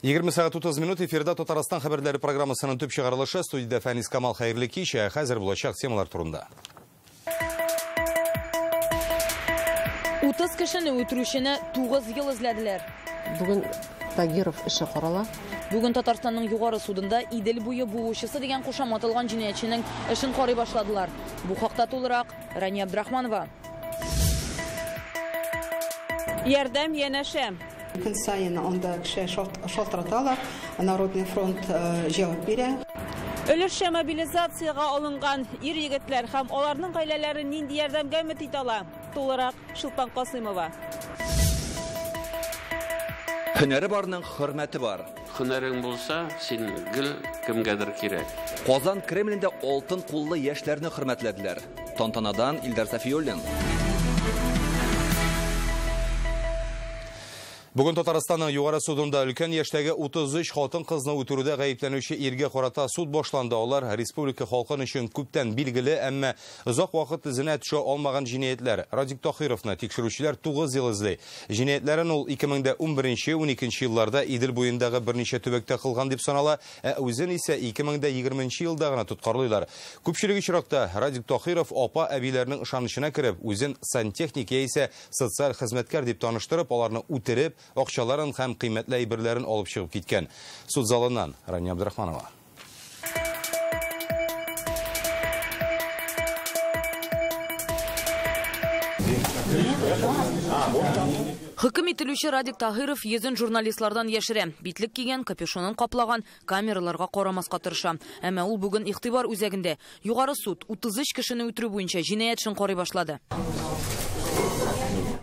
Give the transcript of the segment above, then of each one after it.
20 сағат 30 минут эфирда Татарстан хабарлары программасының төп шығарылышы студияда Фәнис Камал хайырлы кеш, хәзер булачак темалар турында. 30 кешене үтерүшенә 9 ел эзләделәр. Бүген Тагиров эше карала. Бүген Татарстанның югары судында Идел буе буучысы дигән кушамат алган җинаятьченең эшен карый башладылар. Бу хакта тулырак Рания Абдрахманова. Ярдәм янәшә. Көн сайын анда кеше шалтыраталар, Народный фронт җавап бирә. Өлешчә мобилизациягә алынган ир-егетләр һәм аларның гаиләләре нинди ярдәмгә өмет итә ала? Тулырак Шулпан Касыймова. Һөнәре барның хөрмәте бар. Һөнәрең булса, син гел кемгәдер кирәк. Казан Кремлендә алтын куллы яшьләрне хөрмәтләделәр. Тантанадан Илдар Сафиуллин. Бүген Татарстанның югары судында өлкән яшьтәге 33 хатын-кызны үтерүдә гаепләнүче иргә карата суд башланды. Алар республика халкын өчен күптән билгеле, әмма озак вакыт изенә төшә алмаган җинаятләр. Радик Тахировны тикшерүчеләр 9 ел эзли. Җинаятләрен ул 2011-12 елларда Идел буендагы берничә төбәктә кылган дип санала, үзен исә 2020 елда гына тоткарлыйлар. Күпчелеге чиракта Радик Тахиров апа-әбиләрнең ышанычына кереп, үзен сантехник яисә социаль хезмәткәр дип таныштырып, аларны үтереп, акчаларын һәм кыйммәтле әйберләрен алып чыгып киткән. Суд залыннан Рания Абдрахманова. Хөкем ителүче Радик Тахиров йөзен журналистлардан яшерә. Битлек кигән, капюшонын каплаган, камераларга карамаска тырыша. Әмма ул бүген игътибар үзәгендә. Югары суд 33 кешене үтерү буенча җинаять эшен карый башлады.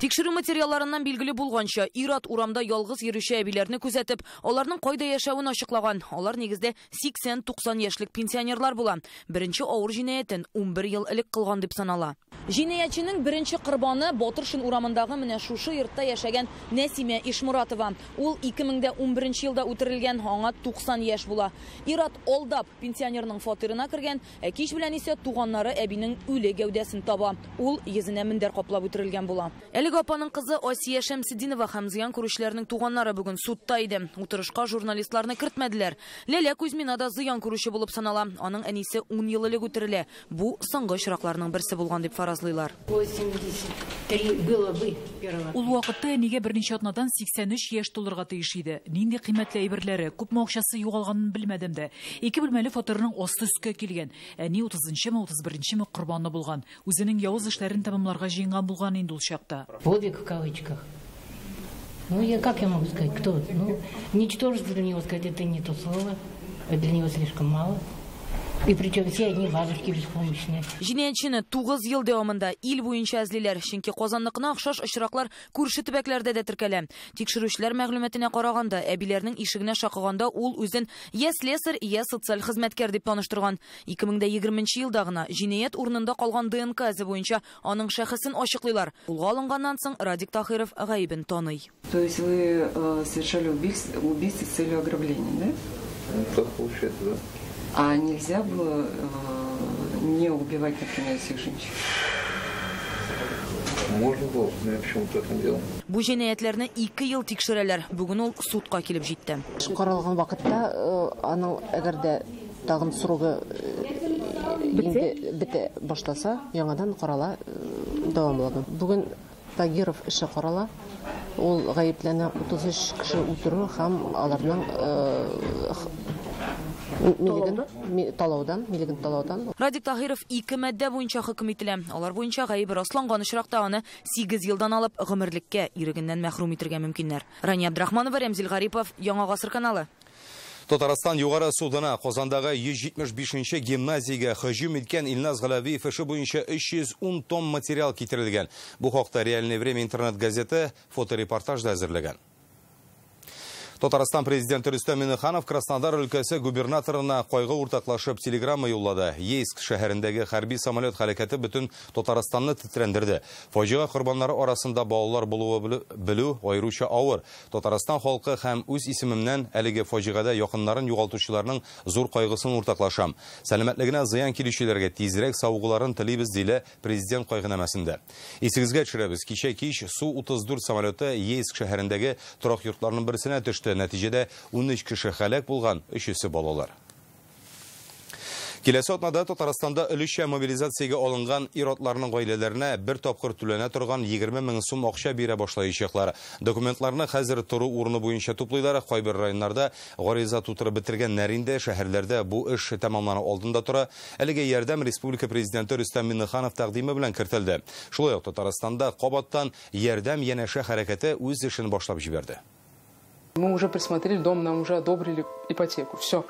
Тикшерү материалларыннан билгеле булганча, ир-ат урамда ялгыз йөрүче әбиләрне күзәтеп, аларның кайда яшәвен ачыклаган. Алар нигездә 80-90 яшьлек пенсионерлар була. Беренче авыр җинаятен 11 ел элек кылган дип санала. Җинаятчының беренче корбаны Батыршин урамындагы менә шушы йортта яшәгән Нәсимә Ишмуратова. Ул 2011 елда үтерелгән, аңа 90 яшь була. Ир-ат алдап пенсионерның фатирына кергән, кич белән исә туганнары әбинең үле гәүдәсен таба. Ул йөзенә мендәр каплап үтерелгән була. Апаның кызы Осия Шәмсидинова һәм зыян күрүчеләрнең туганнары бүген судта иде. Утырышка журналистларны кертмәделәр. Ләлә Кузьмина да зыян күрүче булып санала. Аның әнисе 10 ел элек үтерелә. Бу соңгы очракларның берсе булган дип фаразлыйлар. Ул вакытта әнигә берничә атнадан 83 яшь тулырга тиеш иде. Нинди кыйммәтле әйберләре, күпме акчасы югалганын белмәдем дә. 2 бүлмәле фатирның асты өскә килгән. Әни 30-31 корбаны булган. Үзенең явыз эшләрен тәмамларга җыенган булган инде ул чакта. Подвиг в кавычках. Как я могу сказать, кто? Ничтожество для него сказать, это не то слово, для него слишком мало. И причем все одни бабушки беспомощные. Җинаятьчене 9 ел дәвамында ил буенча эзлиләр, чөнки Казанныкына охшаш очраклар күрше төбәкләрдә дә теркәлә. Тикшерүчеләр мәгълүматына караганда, әбиләрнең ишегенә шакыганда ул үзен я слесарь, я социаль хезмәткәр дип таныштырган. 2020 елда гына җинаять урынында калган ДНК эзе буенча аның шәхесен ачыклыйлар. Кулга алынганнан соң Радик Тахиров гаибен таный. То есть вы совершали убийство с целью ограбления, да? Так получается, да. А нельзя было не убивать, например, всех женщин? Можно было, но я почему-то это делал. Бу җинаятләрне 2 ел тикшерәләр. Бүген ул судка килеп җитте. Каралган вакытта аның әгәр дә тагын срогы бите башласа, яңадан карала дәвамлаган. Бүген Тагиров эше карала. Ул гаепләнә 33 кеше үтерү һәм аларның милеген талаудан. Радик Тахиров 2 мәддә буенча хөкем ителә. Алар буенча гаебе расланган очракта аны 8 елдан алып гомерлеккә ирегеннән мәхрүм итәргә мөмкиннәр. Рания Абдрахманова, Рәмзил Гарипов, Яңа гасыр каналы. Татарстан югары судына Казандагы 175-нче гимназиягә һөҗүм иткән Илназ Галавиев эше буенча 310 том материал китерелгән. Бу хакта Реальное время интернет-газеты фоторепортажда әзерләгән. Татарстан президенты Рөстәм Миңнеханов Краснодар өлкәсе губернаторына кайгы уртаклашып телеграмма юллады. Ейск шәһәрендәге хәрби самолет хәрәкәте бөтен Татарстанны тетрәндерде. Фаҗига корбаннары арасында балалар булуы белү аеруча авыр. Татарстан халкы һәм үз исемемнән әлеге фаҗигада якыннарын югалтучыларның зур кайгысын уртаклашам. Сәламәтлегенә зыян килүчеләргә тизрәк саугыларын телибез диле президент кайгынамасында. Исегезгә төшерәбез, кичә кич Су-34 самолеты Ейск шәһәрендәге торак йортларның берсенә төште. кеше, нәтижеде 13 кеше хәлак булган, 3-се балалар. Киләсе атнада Татарстанда өлешчә мобилизациягә алынган ир-атларның гаиләләренә бер тапкыр түләнә торган 20 000 сум акча бирә башлаячаклар. Документларны хәзер тору урыны буенча туплыйлар. Кайбер районнарда гариза тутырып бетергәннәр инде, шәһәрләрдә бу эш тәмамлану алдында тора. Әлегә ярдәм республика президенты Рөстәм Миңнеханов тәкъдиме белән кертелде. Шулай ук Татарстанда кабаттан ярдәм янәшә хәрәкәте үз эшен башлап җибәрде. Мы уже присмотрели дом, нам уже одобрили ипотеку. Все.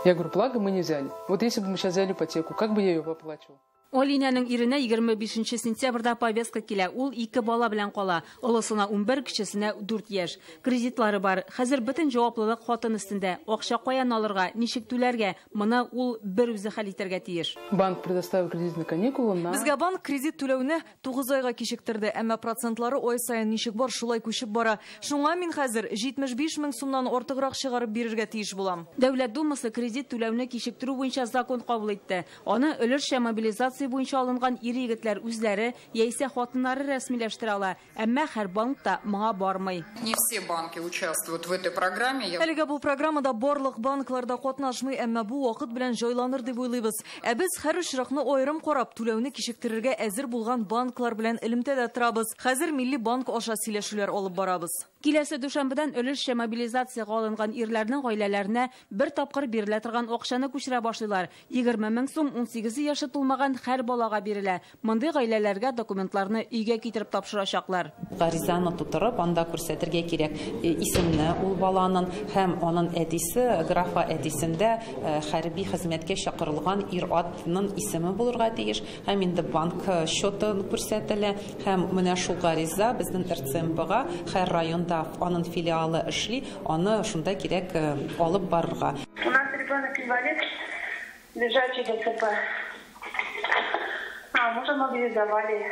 Я говорю, благо мы не взяли. Вот если бы мы сейчас взяли ипотеку, как бы я ее оплачивал? Алинәнең иренә 25 сентябрьдә повестка килә. Ул 2 бала белән кала. Олысына 11, кечесенә 4 яшь. Кредитлары бар. Хәзер бөтен җаваплылык хатын өстендә. Акча каян алырга, ничек түләргә, моны ул бер үзе хәл итәргә тиеш. Банк предоставил кредитные каникулы на... Безгә банк кредит түләүне 9 айга кичектерде, әмма процентлары ай саен ничек бар, шулай күчеп бара. Шуңа мин хәзер 75 000 сумнан артыграк чыгарып бирергә тиеш булам. Дәүләт думасы кредит түләүне кичектерү буенча закон кабул итте. Аны өлешчә мобилизация буенча алынган ир-егетләр үзләре яисә хатыннары рәсмиләштерә ала, әмма һәр банкта моңа бармый. Не все банки участвуют в этой программе. Әлегә бу программада барлык банкларда катнашмый, әмма бу вакыт белән җайланыр дип уйлыйбыз. Ә без һәр очракны аерым карап, түләүне кичектерергә әзер булган банклар белән элемтәдә торабыз. Хәзер Милли банк аша сөйләшүләр алып барабыз. Киләсе дүшәмбедән өлешчә мобилизациягә алынган ирләрнең гаиләләренә бер тапкыр бирелә торган акчаны күчерә башлыйлар. 20 000 сум 18 яшы тулмаган һәр балага бирелә. Мондый гаиләләргә документларны өйгә китереп тапшырачаклар. Гаризаны тутырып, анда күрсәтергә кирәк исемне ул баланың һәм аның әтисе, графа әтисендә хәрби хезмәткә чакырылган ир-атның исеме булырга тиеш. Һәм инде банк счетын күрсәтелә. Һәм менә шул гариза безнең РЦМБга һәр районда аның филиалы эшли, аны шунда кирәк алып барырга. У нас ребенок инвалид, лежачий ДЦП. Мужа мобилизовали.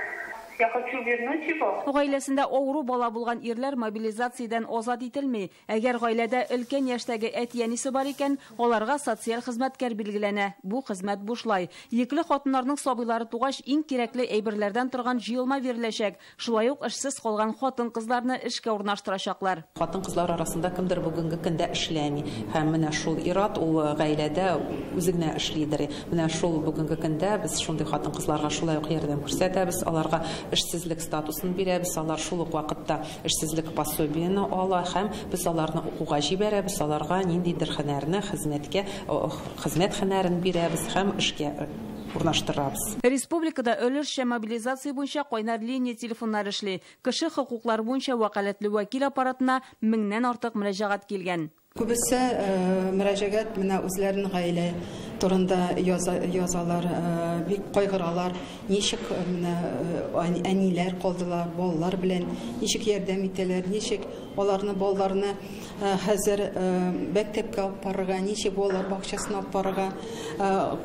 Я хочу вернуть его. Гаиләсендә авыру бала булган ирләр мобилизациядән азат ителми. Әгәр гаиләдә өлкән яшьтәге әти-әнисе бар икән, аларга социаль хезмәткәр билгеләнә. Бу хезмәт бушлай. Екле хатыннарның сабыйлары тугач, иң кирәкле әйберләрдән торган җыелма биреләчәк. Шулай ук эшсез калган хатын-кызларны эшкә урнаштырачаклар. Хатын-кызлар арасында кемдер бүгенге көндә эшләми. Һәм менә шул ир-ат ул гаиләдә үзенә эшлидер. Менә шул бүгенге көндә без шундый хатын-кызларга шулай ук ярдәм күрсәтәбез. Аларга эшсезлек статусын бирәбез, алар шул ук вакытта эшсезлек пособиене ала һәм без аларны укуга җибәрәбез, аларга ниндидер һөнәрне, хезмәт һөнәрен бирәбез һәм эшкә урнаштырабыз. Республикада өлешчә мобилизация буенча кайнар линия телефоннары эшли. Кеше хокуклары буенча вәкаләтле вәкил аппаратына 1000-нән артык мөрәҗәгать килгән. Күбесе мөрәҗәгать менә үзләренең гаилә турында язалар, бик кайгыралар, ничек менә әниләр калдылар, балалар белән ничек ярдәм итәләр, ничек аларны балаларны хәзер мәктәпкә алып барырга, ничек балалар бакчасына алып барырга,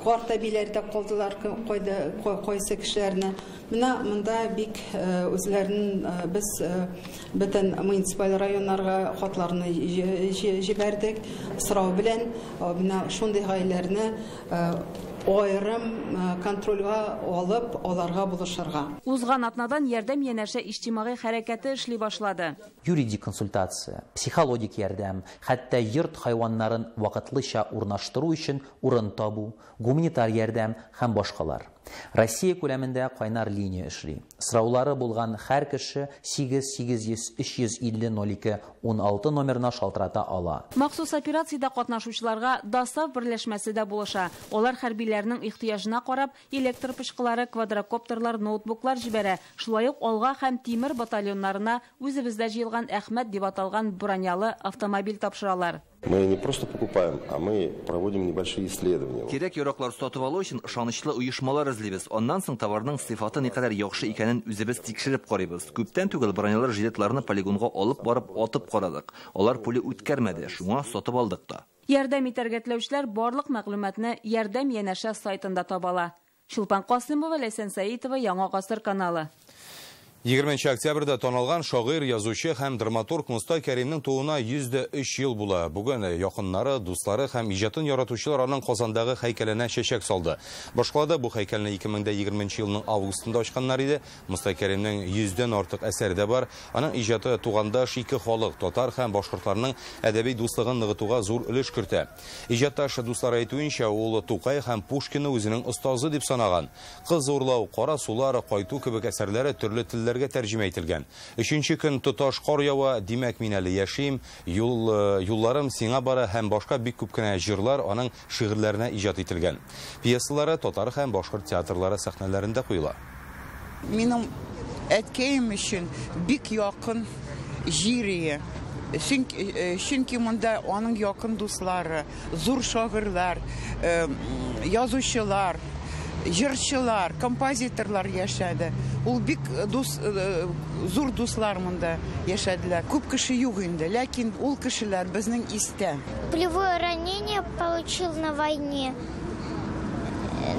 карт әбиләрдә калдылар, кайсы кешеләрне. Менә монда бик үзләренең без бөтен муниципаль районнарга хатларны җибәрдек, сорау белән менә шундый гаиләләрне аерым контрольга алып, аларга булышырга. Узган атнадан ярдәм янәшә иҗтимагый хәрәкәте эшли башлады. Юридик консультация, психологик ярдәм, хәтта йорт хайваннарын вакытлыча урнаштыру өчен урын табу, гуманитар ярдәм һәм башкалар. Россия күләмендә кайнар линия эшли. Сораулары булган һәр кеше 8-800-320-02-16 номерына шалтырата ала. Махсус операциядә катнашучыларга ДАСАФ берләшмәсе дә булыша. Алар хәрбиләрнең ихтыяҗына карап, электр пычкылары, квадрокоптерлар, ноутбуклар җибәрә. Шулай ук алга һәм тимер батальоннарына үзебездә җыелган Әхмәт дип аталган бронялы автомобиль тапшыралар. Мы не просто покупаем, а мы проводим небольшие исследования. Кирәк яраклар сатып алу өчен ышанычлы оешмалар эзлибез. Аннан соң товарның сыйфаты никадәр яхшы икәнен үзебез тикшереп карыйбыз. Күптән түгел бронялар жилетларны полигонга алып барып атып карадык. Алар пули үткәрмәде, шуңа сатып алдык та. Ярдәм итәргә теләүчеләр барлык мәгълүматны ярдәм янәшә сайтында табала. Шулпан Касымова, Ләйсән Сәитова, Яңа Гасыр каналы. 20 октябрьдә танылган шагыйрь, язучы һәм драматург Мустай Кәримнең тууына 103 ел була. Бүген якыннары, дуслары һәм иҗатын яратучылар аның Казандагы һәйкәленә чәчәк салды. Башкалада бу һәйкәлне 2020 елның августында ачканнар иде. Мустай Кәримнең 100дән артык әсәре дә бар. Аның иҗаты тугандаш ике халык, татар һәм башкортларның әдәби дуслыгын ныгытуга зур өлеш кертә. Иҗатташ дуслары әйтүенчә, ул Тукай һәм Пушкинны үзенең остазы дип санаган. Кыз урлау, кара сулар, кайту кебек әсәрләре төрле телләргә тәрҗемә ителгән. Өченче көн тоташ кар ява, димәк мин әле яшим, юлларым сиңа бара һәм башка бик күп кенә җырлар аның шигырьләренә иҗат ителгән. Пьесалары татар һәм башкорт театрлары сәхнәләрендә куела. Минем әткәем өчен бик якын җирие. Чөнки монда аның якын дуслары, зур шагыйрьләр, язучылар, җырчылар, композиторлар яшәде. Ул бик зур дуслар монда яшәделәр. Күп кеше юк инде, ләкин ул кешеләр безнең истә. Пулевое ранение получил на войне.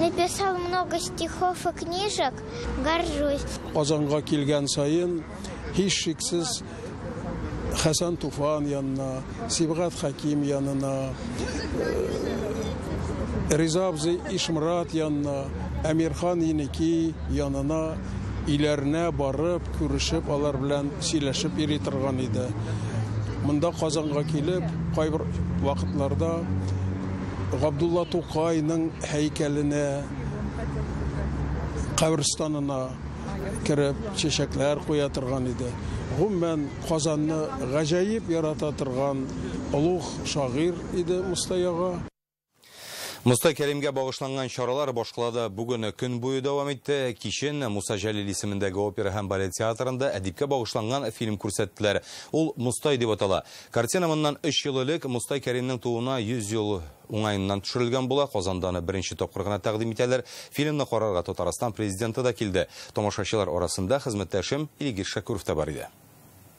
Написал много стихов и книжек. Горжусь. Казанга килгән сайын һичшиксез Хасан Туфан янына, Сибгат Хаким янына, Риза абзый Ишмурат янына, Әмирхан Еники янына иләренә барып, күрешеп, алар белән сөйләшеп йөри торган иде. Монда Казанга килеп, кайбер вакытларда Габдулла Тукайның һәйкәленә, каберстанына кереп, чәчәкләр куя торган иде. Гомумән Казанны гаҗәеп ярата торган улуг шагыйрь иде Мустай ага. Мустай Кәримгә багышланган чаралар башкалада бүген көн буе дәвам итте. Кичен Муса Җәлил исемендәге опера һәм балет театрында әдипкә багышланган фильм күрсәттеләр. Ул Мустай дип атала. Картина моннан 3 ел элек Мустай Кәримнең тууына 100 ел уңаеннан төшерелгән була. Казанданы беренче тапкыр гына тәкъдим итәләр. Фильмны карарга Татарстан президенты да килде. Тамашачылар арасында хезмәттәшем Илгиз Шакуров та бар иде.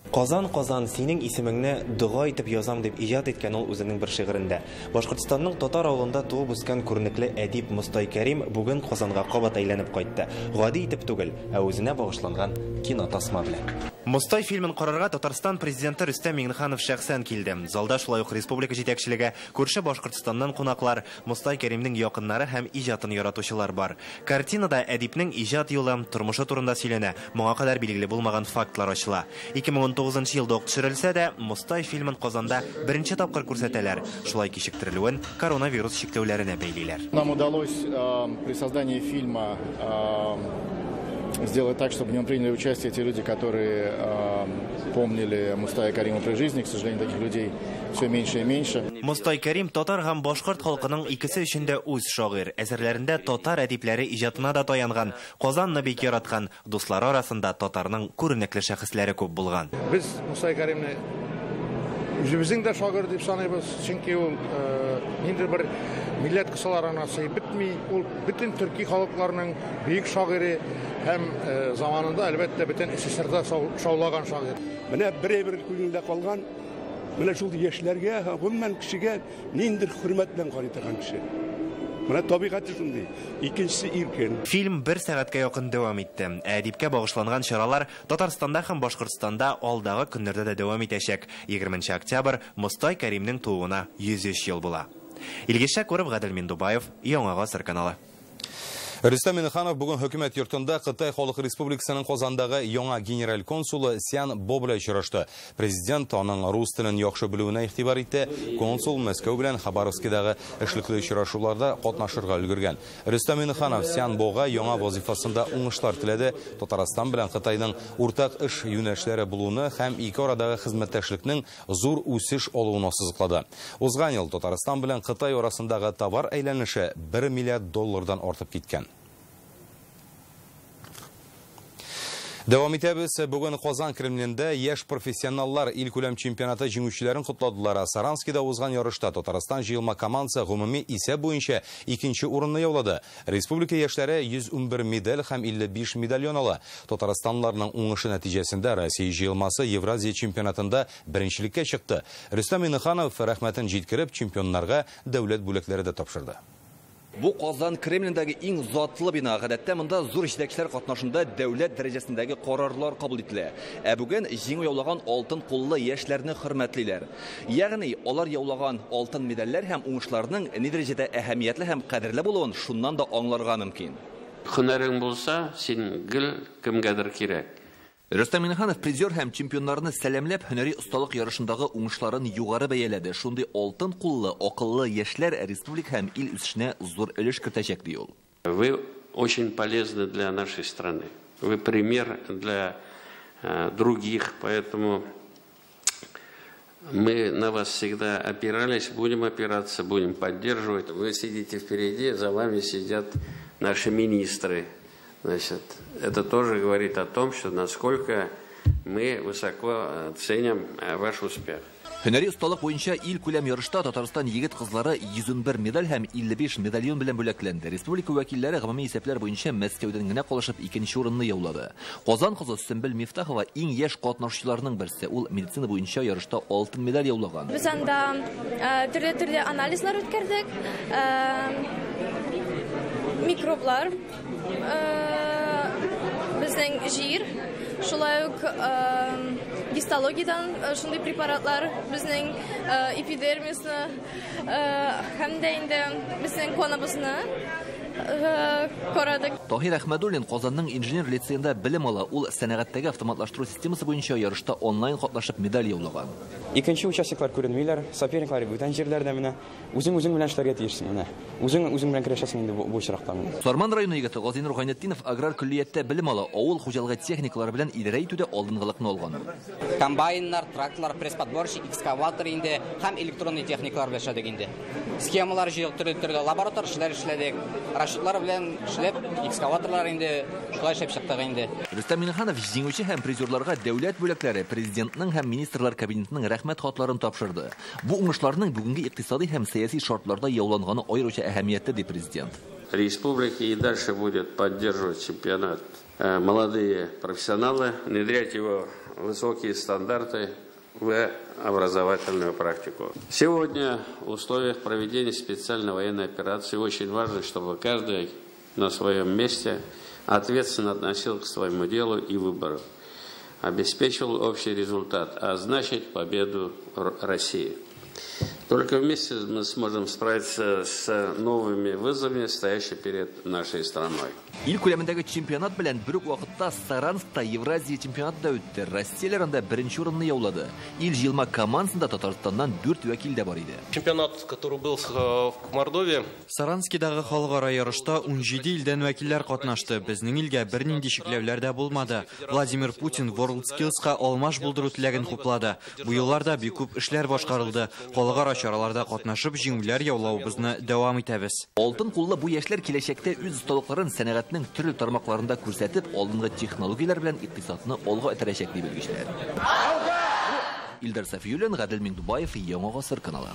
Казан, синең исемеңне дуга итеп язам дип иҗат иткән ул үзенең бер шигырендә. Башкортстанның Татар авылында туып үскән күренекле әдип Мустай Кәрим бүген Казанга кабат әйләнеп кайтты. Гади итеп түгел, ә үзенә багышланган кино тасма белән. Мустай фильмын карарга Татарстан президенты Рөстәм Миңнеханов шәхсән килде. Залда шулай ук республика җитәкчелеге, күрше Башкортстаннан кунаклар, Мустай Кәримнең якыннары һәм иҗатын яратучылар бар. Картинада әдипнең иҗат юлы, тормышы турында сөйләнә, моңа кадәр билгеле булмаган фактлар ачыла. 2019 елда төшерелсә дә, Мустай фильмын Казанда беренче тапкыр күрсәтәләр. Шулай кичектерелүен коронавирус шикләүләренә бәйлиләр. Нам удалось при создании фильма сделать так, чтобы в нем приняли участие те люди, которые помнили Мустая Кәрима при жизни. К сожалению, таких людей все меньше и меньше. Мустай Кәрим татар һәм башкорт халкының икесе өчен дә үз шагыйрь. Әсәрләрендә татар әдипләре иҗатына да таянган, Казанны бик яраткан, дуслары арасында татарның күренекле шәхесләре күп булган. Без Мустай Кәримне үзебезнең дә шагыйрь дип саныйбыз, чөнки ул инде бер милләт кысаларына сый битми, ул бөтен төрки халыкларының бик шагыйре һәм заманында әлбәттә бөтен СССРда шаулаган шагыйрь. Менә бер күңелдә калган, менә шул яшьләргә, гомумән кешегә ниндидер хөрмәт белән карый торган кеше. Менә табигатьтә шундый. Икенчесе иркен. Фильм 1 сәгатькә якын дәвам итте. Әдипкә багышланган чаралар Татарстанда һәм Башкортстанда алдагы көннәрдә дә дәвам итәчәк. 20 октябрь Мустай Кәримнең тууына 103 ел була. Илгиз Шакуров, Гадел Миндубаев, Яңа Гасыр каналы. Рөстәм Миңнеханов бүген хөкүмәт йортында Кытай Халык Республикасының Казандагы яңа генераль консулы Сян Бо белән очрашты. Президент аның рус телен яхшы белүенә игътибар итте. Консул Мәскәү белән Хабаровскидагы эшлекле очрашуларда катнашырга өлгергән. Рөстәм Миңнеханов Сян Бога яңа вазифасында уңышлар теләде. Татарстан белән Кытайның уртак эш юнәлешләре булуны һәм ике арадагы хезмәттәшлекнең зур үсеш алуын ассызыклады. Узган ел Татарстан белән Кытай арасындагы товар әйләнеше $1 миллиард артып киткән. Дәвам итәбез. Бүген Казан Кремлендә яшь профессионаллар илкүләм чемпионаты җиңүчеләрен кутладылар. Саранскида узган ярышта Татарстан җыелма командасы гомуми исәп буенча 2нче урынны яулады. Республика яшьләре 111 медаль һәм 55 медаль ала. Татарстанлыларның уңышы нәтиҗәсендә Россия җыелмасы Евразия чемпионатында беренчелеккә чыкты. Рөстәм Миңнеханов рәхмәтен җиткереп чемпионнарга дәүләт бүләкләре дә тапшырды. Бу Казан Кремлендәге иң затлы бина. Гадәттә монда зур җитәкчеләр катнашында дәүләт дәрәҗәсендәге карарлар кабул ителә. Бүген җиңү яулаган алтын куллы яшьләрне хөрмәтлиләр. Ягъни алар яулаган алтын медальләр һәм уңышларның ни дәрәҗәдә әһәмиятле һәм кадерле булуын шуннан да аңларга мөмкин. Һөнәрең булса, син гел кемгәдер кирәк. Рөстәм Миннеханов призер һәм чемпионнарны сәламләп һөнәри осталык ярышындагы уңышларын югары бәяләде. Шундый алтын куллы, акыллы яшьләр республика һәм ил үсешенә зур өлеш кертәчәк ди ул. Вы очень полезны для нашей страны. Вы пример для других, поэтому мы на вас всегда опирались, будем опираться, будем поддерживать. Вы сидите впереди, за вами сидят наши министры. Значит, это тоже говорит о том, что насколько мы высоко ценим ваш успех. Һөнәри осталык буенча ил күләм ярышта Татарстан егет-кызлары 111 медаль һәм 55 медальон белән бүләкләнде. Республика вәкилләре гомуми исәпләр буенча Мәскәүдән генә калышып 2нче урынны яулады. Казан кызы Сөмбел Мифтахова иң яшь катнашучыларның берсе. Ул медицина буенча ярышта алтын медаль яулаган. Без анда төрле анализлар үткәрдек. Микроблар, безнең җир, шулай ук гистологиядән шундый препаратлар безнең эпидермисны һәм дә инде безнең каныбызны карадык. Таһир Әхмәдуллин Казанның инженер лицейында белем ала. Ул сәнәгатьтәге автоматлаштыру системасы буенча ярышта онлайн катнашып медаль яулаган. Икенче участниклар күренмиләр, соперниклар бүтән җирләрдә менә үзең белән эшләргә тиешсең менә. Үзең белән көрәшәсең инде бу очракта. Сарман районы егете Газинур Гайнетдинов аграр көллияттә белем ала. Авыл хуҗалыгы техникалары белән идарә итүдә алдынгылыкны алган. Комбайннар, тракторлар, пресс-подборщик, экскаватор инде һәм электронный техникалар белән эшләдек инде. Схемалар җыйдык, төрле лаборатор эшләр эшләдек. Расчетлар белән эшләп, экскаваторлар инде шулай эшләп чыктык инде. Рөстәм Миннеханов җиңүче һәм призерларга дәүләт бүләкләре, президентның һәм министрлар кабинетының рәхмәт хатларын тапшырды. Бу уңышларның бүгенге икътисади һәм сәяси шартларда яуланганы аеруча әһәмиятле ди президент. Республика и дальше будет поддерживать чемпионат. Молодые профессионалы, внедрять его высокие стандарты в образовательную практику. Сегодня в условиях проведения специальной военной операции очень важно, чтобы каждый на своем месте ответственно относился к своему делу и выбору, обеспечивал общий результат, а значит победу России. Только вместе мы сможем справиться с новыми вызовами, стоящими перед нашей страной. Ил күләмендәге чемпионат белән бер үк вакытта Саранскта Евразия чемпионаты да үтте. Россияләрендә беренче урынны яулады. Ил җыелма командасында Татарстаннан 4 вәкил дә бар иде. Чемпионат, который был в Мордовии. Саранскидагы халыкара ярышта 17 илдән вәкилләр катнашты. Безнең илгә бернинди шикләүләр дә булмады. Владимир Путин WorldSkills'ка алмаш булдыру теләген хуплады. Бу елларда бик күп эшләр башкарылды. Халыкара чараларда катнашып җиңүләр яулаубызны дәвам итәбез. Алтын куллы бу яшьләр киләчәктә үз осталыкларын сәнәгатьнең төрле тармакларында күрсәтеп, алдынгы технологияләр белән икътисадны алга этәрәчәк дип белгечләр. Илдар Сафиуллин, Гадел Миндубаев, Яңа гасыр каналы.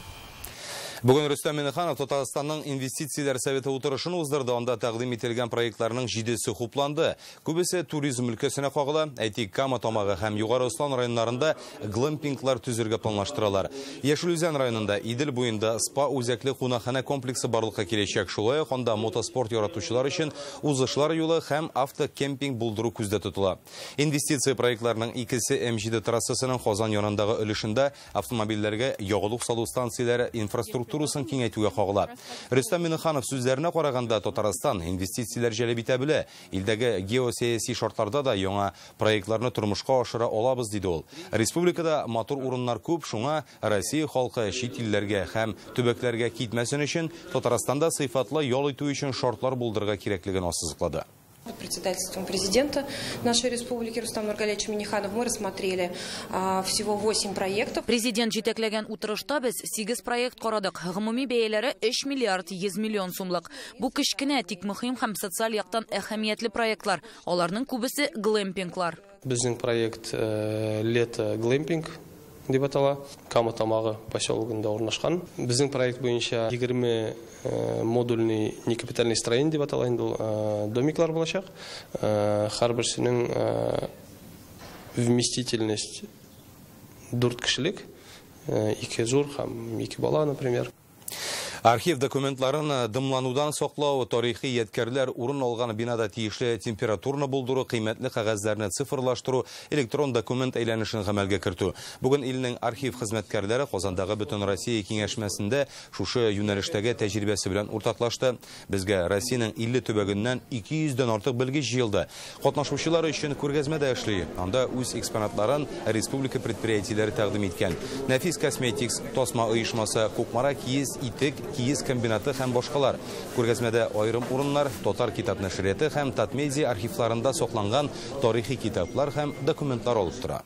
Бүген Рөстәм Миннеханов Татарстанның инвестицияләр советы утырышын уздырды. Анда тәкъдим ителгән проектларның 7-се хупланды. Күбесе туризм өлкәсенә кагыла. Әйтик, Кама тамагы һәм Югары Ослан районнарында глэмпинглар төзергә планлаштыралар. Яшелүзән районында Идел буенда спа үзәкле кунакханә комплексы барлыкка киләчәк. Шулай ук анда мотоспорт яратучылар өчен узышлар юлы һәм автокемпинг булдыру күздә тотыла. Инвестиция проектларының икесе М7 трассасының Казан янындагы өлешендә автомобильләргә ягулык салу станцияләре инфраструктурасын киңәйтүгә кагыла. Рөстәм Миннеханов сүзләренә караганда, Татарстан инвестицияләр җәлеп итә белә. Илдәге геосәяси шартларда да яңа проектларны тормышка ашыра алабыз диде ул. Республикада матур урыннар күп, шуңа Россия халкы чит илләргә һәм төбәкләргә китмәсен өчен Татарстанда сыйфатлы ял итү өчен шартлар булдырырга кирәклеген ассызыклады. Под председательством президента нашей республики Рустама Нургалиевича Миннеханова мы рассмотрели всего 8 проектов. Президент җитәкләгән утырышта без 8 проект карадык. Гомуми бәяләре 3 миллиард 100 миллион сумлык. Бу кечкенә, тик мөһим һәм социаль яктан әһәмиятле проектлар. Аларның күбесе глэмпинглар. Безнең проект лето глэмпинг дип атала. Кама тамагы поселогында урнашкан. Безнең проект буенча 20 модульный некапитальный строение дип атала инде домиклар булачак. Һәрберсенең вместительность 4 кешелек, 2 зур һәм 2 бала, например. Arxiv dokumentlарын дымланудан соқлау, тарихи еткерлер урын алған бинада тиешлі температурны булдыру, қимәтлі қағазларны цифрлаштыру, электрон документ әйләнішін ғамәлге кірту. Бүгін илнең архив хезмәткәрләре Казандағы Бөтен Россия киңәшмәсендә шушы юнәлештәге тәҗрибәсе белән уртаклашты. Безгә Россиянең 50 төбәгеннән 200дән артык белгеч җыелды. Катнашучылар өчен күргәзмәдә эшли. Анда үз экспонатларын республика предприятиеләре тәкъдим иткән. Нәфис Косметикс, Тосма оешмасы, Кукмара киез, итек, киез комбинаты һәм башкалар. Күргәзмәдә айрым урыннар Татар китап нәшрияты һәм Татмедиа архивларында сокланган тарихи китаплар һәм документлар алып тора.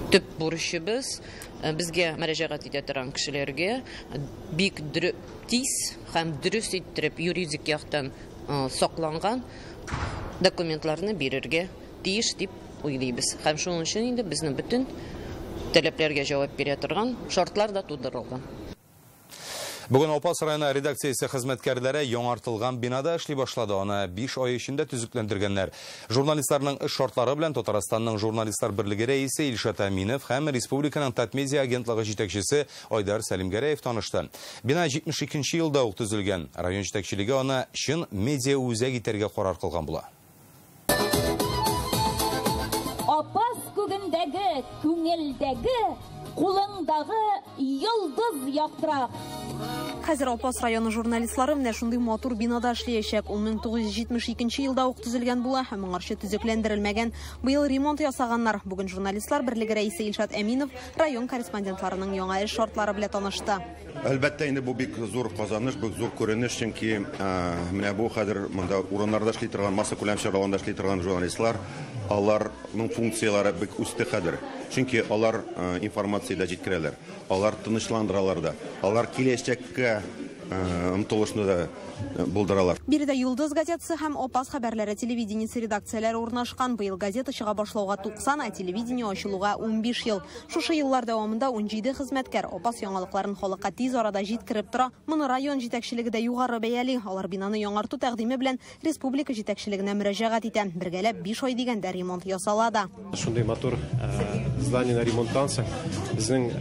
Төп бурычыбыз безгә мөрәҗәгать итә торган кешеләргә бик тиз һәм дөрес иттереп юридик яктан сокланган документларны бирергә тиеш дип уйлыйбыз. Һәм шуның өчен инде безнең бөтен таләпләргә җавап бирә торган шартлар да тудырылган. Бүген Опас районы редакциясе хезмәткәрләре яңартылган бинада эшли башлады. Аны 5 ай эчендә төзекләндергәннәр. Журналистларның эш шартлары белән Татарстанның журналистлар берлеге рәисе Илшат Әминов һәм республиканың Татмедиа агентлыгы җитәкчесе Айдар Сәлимгәрәев танышты. Бина 72нче елда ук төзелгән. Район җитәкчелеге аны чын медиа үзәк итәргә карар кылган була. Опас күгендәге, күңелдәге, кулыңдагы йолдыз яктыра. Хәзер Опас районы журналистлары менә шундый матур бинада эшләячәк. Ул 1972 елда ук төзелгән була һәм моңарчы төзекләндерелмәгән. Быел ремонт ясаганнар. Бүген журналистлар берлеге рәисе Илшат Әминов район корреспондентларының яңа эш шартлары белән танышты. Әлбәттә инде бу бик зур казаныш, бик зур күренеш, чөнки менә бу хәзер монда урыннарда эшли торган, масса күләм чараларында эшли торган журналистлар, аларның функциялары бик үсте хәзер. Чөнки алар информацияда җиткерәләр, алар тынычландыралар да, алар киләчәккә омтылышны да булдыралар. Биредә Юлдыз газетасы һәм Опас хәбәрләре телевидениесе редакцияләре урнашкан. Быел газета чыга башлауга 90, а телевидение ачылуга 15 ел. Шушы еллар дәвамында 17 хезмәткәр Опас яңалыкларын халыкка тиз арада җиткереп тора. Моны район җитәкчелеге дә югары бәяли. Алар бинаны яңарту тәкъдиме белән республика җитәкчелегенә мөрәҗәгать итә. Бергәләп 5 ай дигәндә ремонт ясала да. Шундый матур зданиене ремонттан соң безнең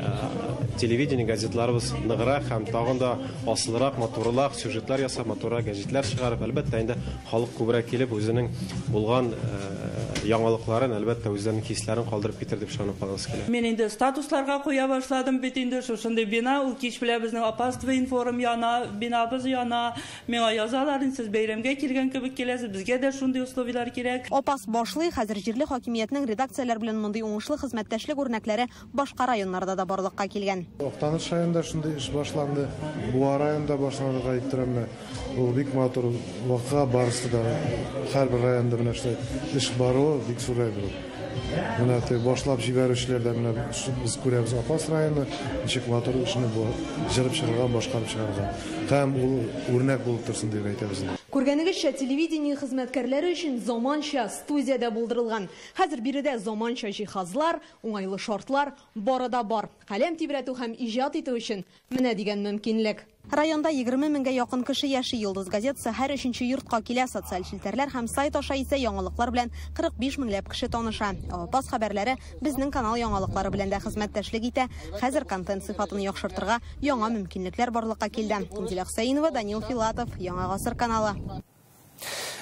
телевидение газетларыбыз ныграк һәм тагын да асылрак, матурлак сюжетлар ясап, матуррак гәҗитләр чыгарып, әлбәттә инде халык күбрәк килеп үзенең булган яңалыкларын, әлбәттә үзләренең хисләрен калдырып китер дип ышанып калгыз килә. Мен инде статусларга куя башладым бит инде шушындый бина, ул кич белән безнең Опаство информ яна, бинабыз яна. Миңа язалар, сез бәйрәмгә килгән кебек киләсез, безгә дә шундый условиялар кирәк. Опас башлый, хәзер җирле хакимиятнең редакцияләр белән мондый уңышлы хезмәттәшлек үрнәкләре башка районнарда да барлыкка килгән. Актаныш районында шундый эш башланды. Буа районында башланырга әйттем. Ул бик матур вакыйга барысы да һәрбер районда менә шулай эш бару бик зурайды. Менә башлап җибәрүчеләрдә менә без күрәбез Опас районы ничек матур эшне бу җырып чыгарган, башкарып чыгарган. Һәм ул үрнәк булып торсын дип әйтәбез. Күргәнегезчә, телевидение хезмәткәрләре өчен заманча студиядә булдырылган. Хәзер биредә заманча җиһазлар, уңайлы шартлар бары да бар. Каләм тибрәтү һәм иҗат итү өчен менә дигән мөмкинлек. Районда 20 меңгә якын кеше яши. Юлдыз газетасы һәр 3нче йортка килә. Социаль челтәрләр һәм сайт аша исә яңалыклар белән 45 меңләп кеше таныша. Опас хәбәрләре безнең канал яңалыклары белән дә хезмәттәшлек итә. Хәзер контент сыйфатын яхшыртырга яңа мөмкинлекләр барлыкка килде. Дилә Хусаинова, Данил Филатов, Яңа гасыр каналы.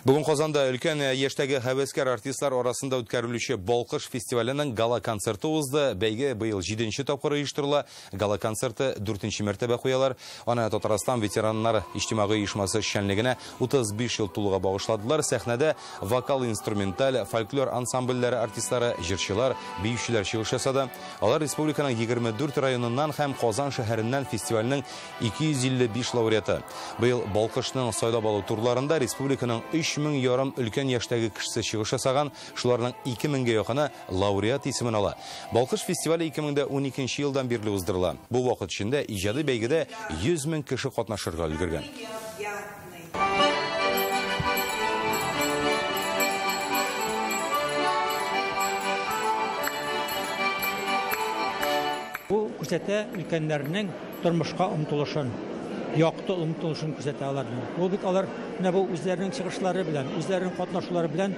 Бүген Казанда өлкән яшьтәге һәвәскәр артистлар арасында үткәрелүче Балкыш фестиваленең гала концерты узды. Бәйге быел 7нче тапкыр оештырыла. Гала концерты 4нче мәртәбә куялар. Аны Татарстан ветераннар иҗтимагый оешмасы эшчәнлегенә 35 ел тулуга багышладылар. Сәхнәдә вокал-инструменталь, фольклор ансамбльләре артистлары, җырчылар, биючеләр чыгыш ясады. Алар республиканың 24 районыннан һәм Казан шәһәреннән фестивальнең 255 лауреаты. Быел Балкышның сайлап алу турларында республиканың 3,5 мең өлкән яшьтәге кешесе чыгыш ясаган, шуларның 2 меңгә якыны лауреат исемен ала. Балкыш фестивале 2012 елдан бирле уздырыла. Бу вакыт эчендә иҗади бәйгедә 100 мең кеше катнашырга өлгергән. Бу күрсәтә өлкәннәрнең тормышка омтылышын, якты омтылышын күрсәтә аларның. Бу бит алар менә бу үзләренең чыгышлары белән, үзләренең катнашулары белән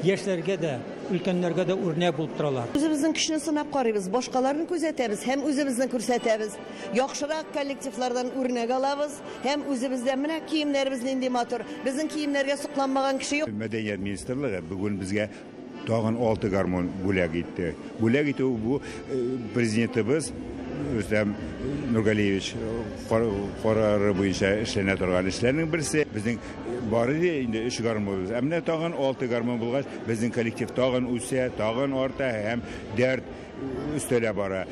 яшьләргә дә, өлкәннәргә дә үрнәк булып торалар. Үзебезнең көчне сынап карыйбыз, башкаларны күзәтәбез һәм үзебезне күрсәтәбез. Яхшырак коллективлардан үрнәк алабыз һәм үзебездә менә киемнәребез нинди матур. Безнең киемнәргә сокланмаган кеше юк. Мәдәният министрлыгы бүген безгә тагын 6 гармон бүләк итте. Бүләк итү бу президентыбыз Рөстәм Нургалиевич карары буенча эшләнә торган эшләрнең берсе. Безнең бары инде 3 гармон. Әмма тагын 6 гармон булгач, безнең коллектив тагын үсә, тагын арта һәм дәрт өстәлә бара.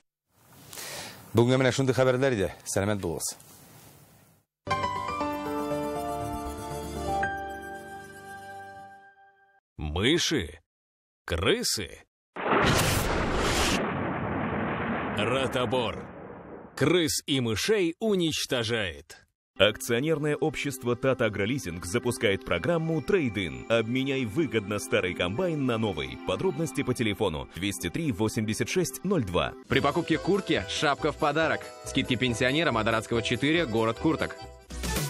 Бүгенге менә шундый хәбәрләр иде. Сәламәт булыгыз. Мыши, крысы. Ротобор. Крыс и мышей уничтожает. Акционерное общество Tata AgroLeasing запускает программу Trade-in. Обменяй выгодно старый комбайн на новый. Подробности по телефону 203 86 02. При покупке куртки шапка в подарок. Скидки пенсионерам Адаратского 4, город Курток.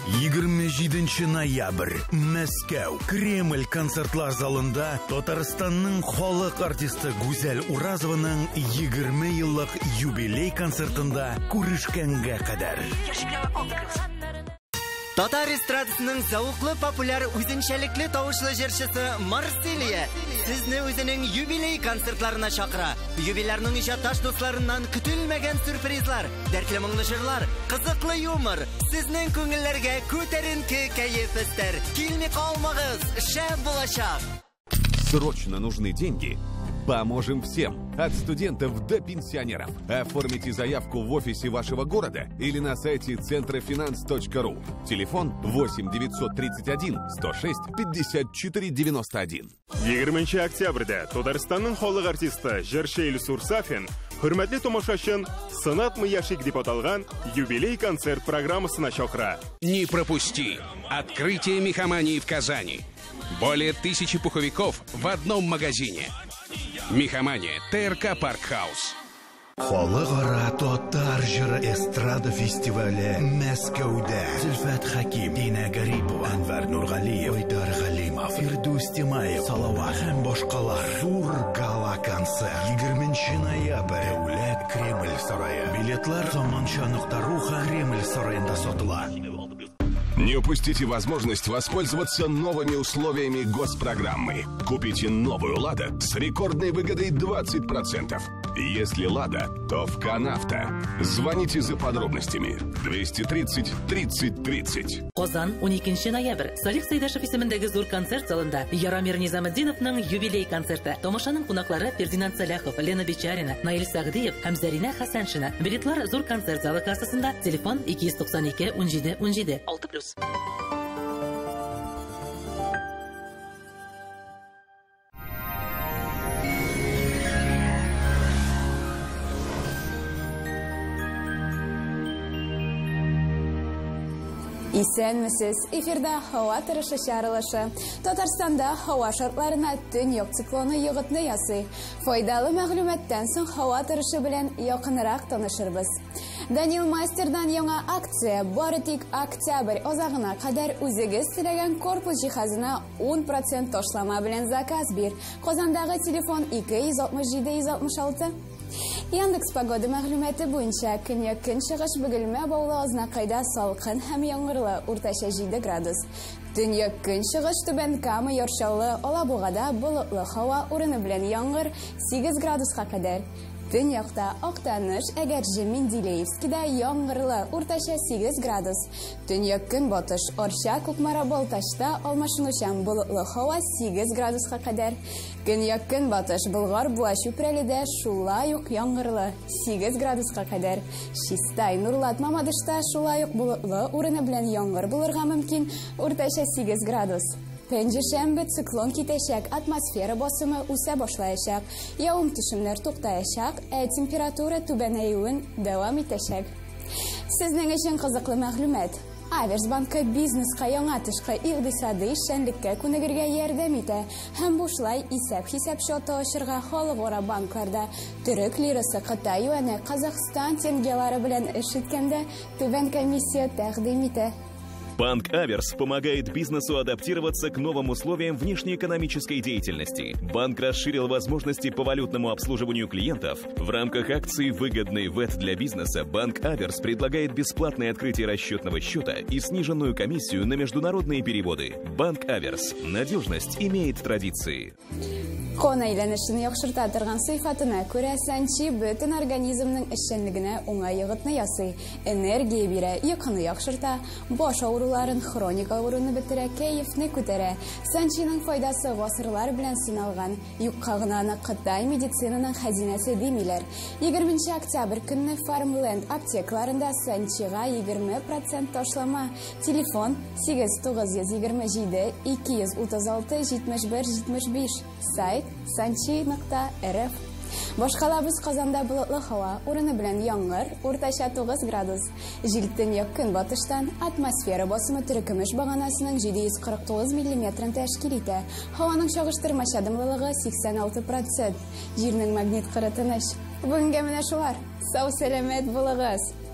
27 ноябрь. Мәскәү. Кремль концертлар залында Татарстанның халық артисты Гүзәл Уразованың 20 еллык юбилей концертында күрешкәнгә кадәр. Татар эстрадасының зауыклы популяр үзенчәлекле тавышлы җырчысы Марселия сезне үзенең юбилей концертларына чакыра. Юбилярның иҗатташ дусларыннан көтелмәгән сюрпризлар, дәртле моңлы җырлар, кызыклы юмор, сезнең күңелләргә күтәренке кәеф өстәр. Килми калмагыз, шәп булачак. Срочно нужны деньги? Поможем всем, от студентов до пенсионеров. Оформите заявку в офисе вашего города или на сайте centrofinance.ru. Телефон 8 931 106 54 91. 20 октябрьдә Татарстанның халык артисты җырчы Илсур Сафин хөрмәтле томашачын «Сынатмы яшик» дип аталган юбилей концерт программасына чакыра. Не пропусти! Открытие мехомании в Казани. Более 1000 пуховиков в одном магазине. Мехомания. ТРК Паркхаус. Халыкара татар җыры эстрада фестивале Мәскәүдә. Зөлфәт Хаким, Дина Гарипова, Әнвәр Нургалиев, Айдар Галимов, Фирдус Тимаев, Салават һәм башкалар. Зур гала концерт 20 ноябрь. Дәүләт Кремль сарае. Билетлар заманча.ру һәм Кремль сараенда сатыла. Не упустите возможность воспользоваться новыми условиями госпрограммы. Купите новую «Лада» с рекордной выгодой 20%. Если «Лада», то в «Канавто». Звоните за подробностями. 230 30 30. Казан, 12 ноябрь. Салих Сайдашев исемендәге зур концерт залында Яромир Низаметдиновның юбилей концерты. Тамашаның кунаклары Фердинанд Саляхов, Лена Бичарина, Наил Сәгъдиев һәм Зарина Хәсәншина. Билетлар зур концерт залы кассасында. Телефон 292 17 17 6+. Исәнмесез, эфирда һава торышы чарылышы. Татарстанда һава шартларына төньяк циклоны йогытны ясый. Файдалы мәгълүматтан соң һава торышы белән якынрак танышырбыз. Данил Мастердан яңа акция бары тик октябрь азагына кадәр үзегез теләгән корпус җиһазына 10% ташлама белән заказ бир. Казандагы телефон 267 Яндекс погода мәгълүматы буенча көньяк-көнчыгыш Бөгелмә Баулы Азнакайда салкын һәм яңгырлы, уртача 7 градус. Төньяк-көнчыгыш Түбән Кама ярчаллы, Алабугада болытлы һава, урыны белән яңгыр 8 градуска кадәр. Төньякта Актаныш, Әгәрҗе, Менделеевскида яңгырлы, уртача 8 градус. Төньяк-көнбатыш Арча, Кукмара, Балтачта алмашынучан болытлы һава 8 градуска кадәр. Көньяк-көнбатыш Болгар, Буа, Чүпрәледә шулай ук яңгырлы 8 градуска кадәр. Чистай, Нурлат, Мамадышта шулай ук болытлы, урыны белән яңгыр булырга мөмкин, уртача 8 градус. Пәнҗешәмбе циклон китәчәк, атмосфера басымы үсә башлаячак, явым-төшемнәр туктаячак, температура түбәнәюен дәвам итәчәк. Сезнең өчен кызыклы мәгълүмат. Аверс банкы бизнеска яңа тышкы икътисади эшчәнлеккә күнегергә ярдәм итә һәм бушлай исәп-хисап счеты ачырга халыкара банкларда төрек лирасы, Кытай юане, Казахстан теңгелары белән эш иткәндә түбән комиссия тәкъдим итә. Банк Аверс помогает бизнесу адаптироваться к новым условиям внешнеэкономической деятельности. Банк расширил возможности по валютному обслуживанию клиентов. В рамках акции «Выгодный ВЭТ для бизнеса» Банк Аверс предлагает бесплатное открытие расчетного счета и сниженную комиссию на международные переводы. Банк Аверс. Надежность имеет традиции. Қан әйләнешен яхшырта торган сыйфатына күрә Санчи бөтен организмның эшчәнлегенә уңай йогытны ясый, энергия бирә, йокыны яхшырта, баш авыруларын, хроник авыруны бетерә, кәефне күтәрә. Санчиның файдасы гасырлар белән сыналган, юкка гына аны Кытай медицинаның хәзинәсе димиләр. 20 октябрь көнне Farmland аптекаларында Санчига 20% ташлама. Телефон 8927 236 71 75. Сайт sanchi.rf. Башкалабыз Казанда болытлы һава, урыны белән яңгыр, уртача 9 градус. Җилтен якын батыштан атмосфера басымы төркемеш баганасының 749 мм тәшкил итә. Һаваның чагыштырмача дымлылыгы 86%. Җирнең магнит кыры тыныч. Бүгенгә менә шулар. Сау сәламәт булыгыз.